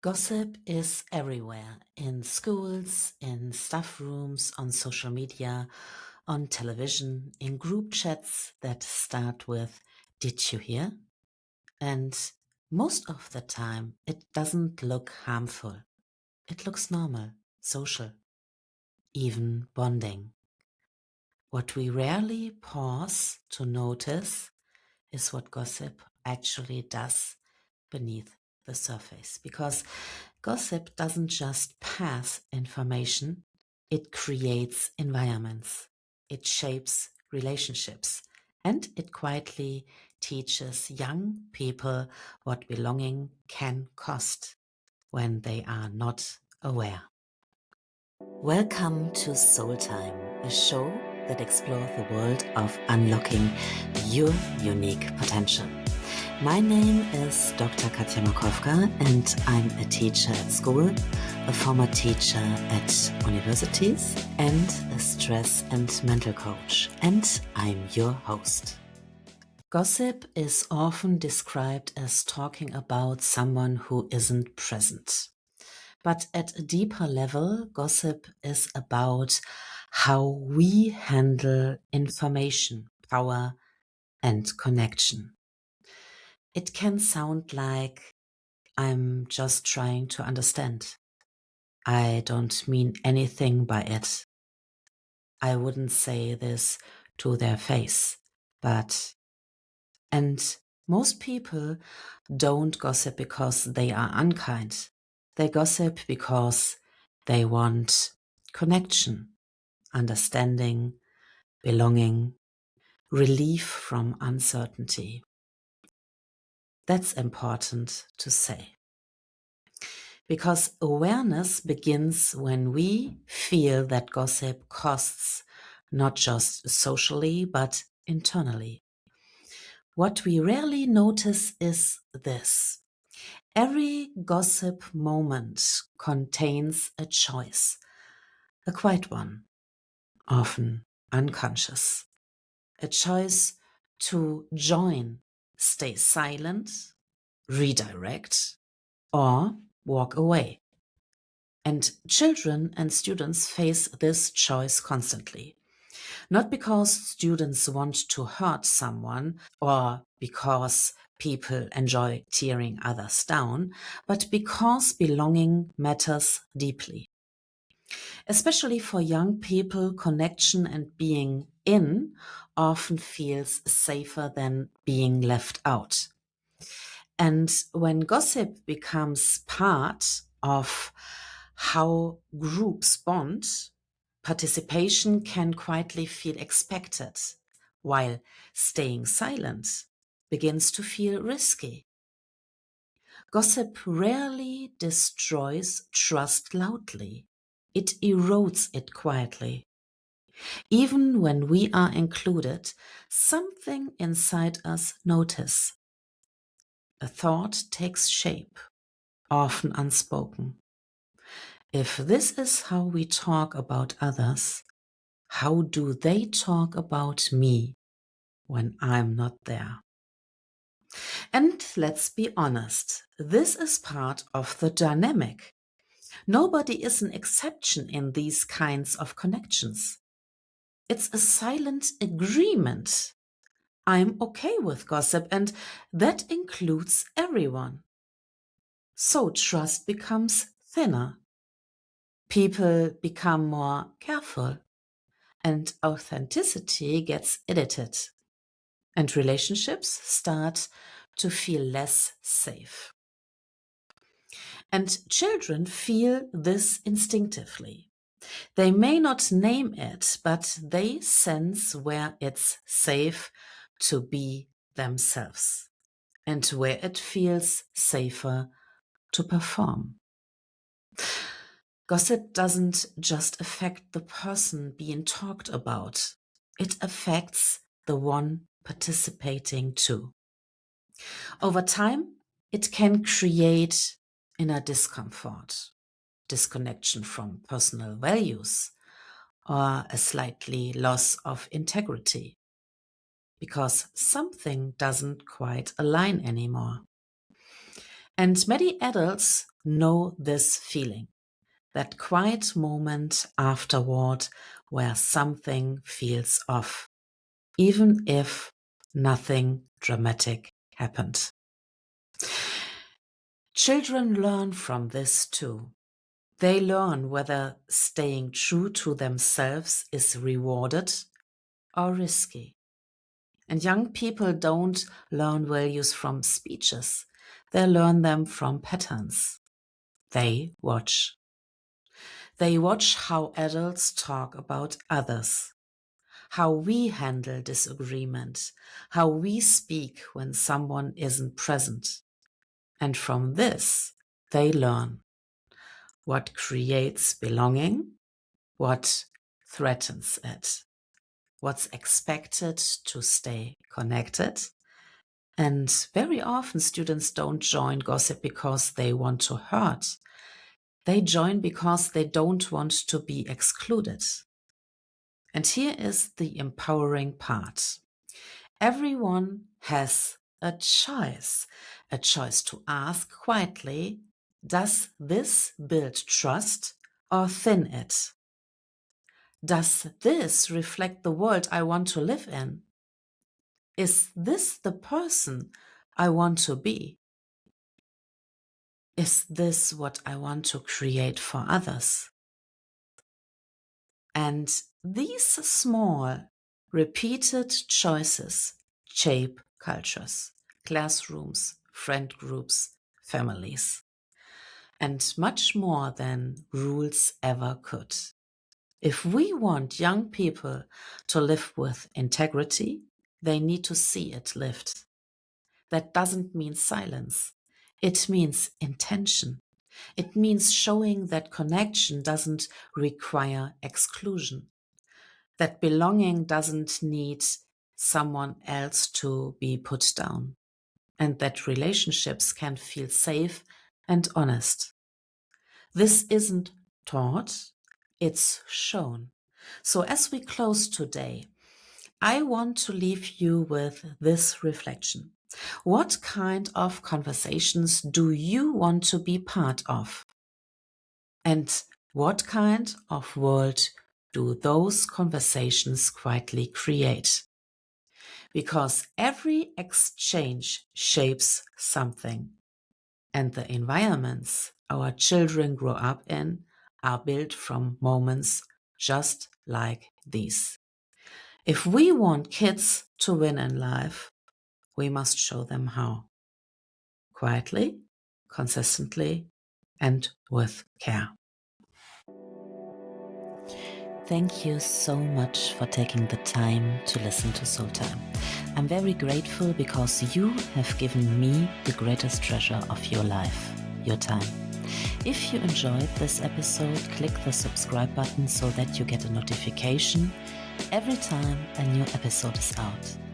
Gossip is everywhere in schools, in staff rooms, on social media, on television, in group chats that start with, "Did you hear?" And most of the time, it doesn't look harmful. It looks normal, social, even bonding. What we rarely pause to notice is what gossip actually does beneath the surface. Because gossip doesn't just pass information, it creates environments, it shapes relationships, and it quietly teaches young people what belonging can cost when they are not aware. Welcome to Soul Time, a show that explores the world of unlocking your unique potential. My name is Dr. Katja Makowka, and I'm a teacher at school, a former teacher at universities, and a stress and mental coach. And I'm your host. Gossip is often described as talking about someone who isn't present. But at a deeper level, gossip is about how we handle information, power, and connection. It can sound like I'm just trying to understand. I don't mean anything by it. I wouldn't say this to their face, and most people don't gossip because they are unkind. They gossip because they want connection, understanding, belonging, relief from uncertainty. That's important to say. Because awareness begins when we feel that gossip costs not just socially, but internally. What we rarely notice is this. Every gossip moment contains a choice, a quiet one, often unconscious. A choice to join, stay silent, redirect, or walk away. And children and students face this choice constantly. Not because students want to hurt someone or because people enjoy tearing others down, but because belonging matters deeply. Especially for young people, connection and being in often feels safer than being left out. And when gossip becomes part of how groups bond, participation can quietly feel expected, while staying silent begins to feel risky. Gossip rarely destroys trust loudly. It erodes it quietly. Even when we are included, something inside us notice. A thought takes shape, often unspoken. If this is how we talk about others, how do they talk about me when I'm not there? And let's be honest, this is part of the dynamic. Nobody is an exception in these kinds of connections. It's a silent agreement. I'm okay with gossip, and that includes everyone. So trust becomes thinner. People become more careful, and authenticity gets edited, and relationships start to feel less safe. And children feel this instinctively. They may not name it, but they sense where it's safe to be themselves and where it feels safer to perform. Gossip doesn't just affect the person being talked about, it affects the one participating too. Over time, it can create inner discomfort, disconnection from personal values, or a slightly loss of integrity because something doesn't quite align anymore. And many adults know this feeling, that quiet moment afterward where something feels off, even if nothing dramatic happened. Children learn from this too. They learn whether staying true to themselves is rewarded or risky. And young people don't learn values from speeches. They learn them from patterns. They watch. They watch how adults talk about others, how we handle disagreement, how we speak when someone isn't present. And from this, they learn what creates belonging, what threatens it, what's expected to stay connected. And very often students don't join gossip because they want to hurt. They join because they don't want to be excluded. And here is the empowering part. Everyone has a choice to ask quietly, does this build trust or thin it? Does this reflect the world I want to live in? Is this the person I want to be? Is this what I want to create for others? And these small, repeated choices shape cultures, classrooms, friend groups, families, and much more than rules ever could. If we want young people to live with integrity, they need to see it lived. That doesn't mean silence. It means intention. It means showing that connection doesn't require exclusion, that belonging doesn't need someone else to be put down, and that relationships can feel safe and honest. This isn't taught, it's shown. So as we close today, I want to leave you with this reflection. What kind of conversations do you want to be part of? And what kind of world do those conversations quietly create? Because every exchange shapes something, and the environments our children grow up in are built from moments just like these. If we want kids to win in life, we must show them how. Quietly, consistently, and with care. Thank you so much for taking the time to listen to Soul Time. I'm very grateful because you have given me the greatest treasure of your life, your time. If you enjoyed this episode, click the subscribe button so that you get a notification every time a new episode is out.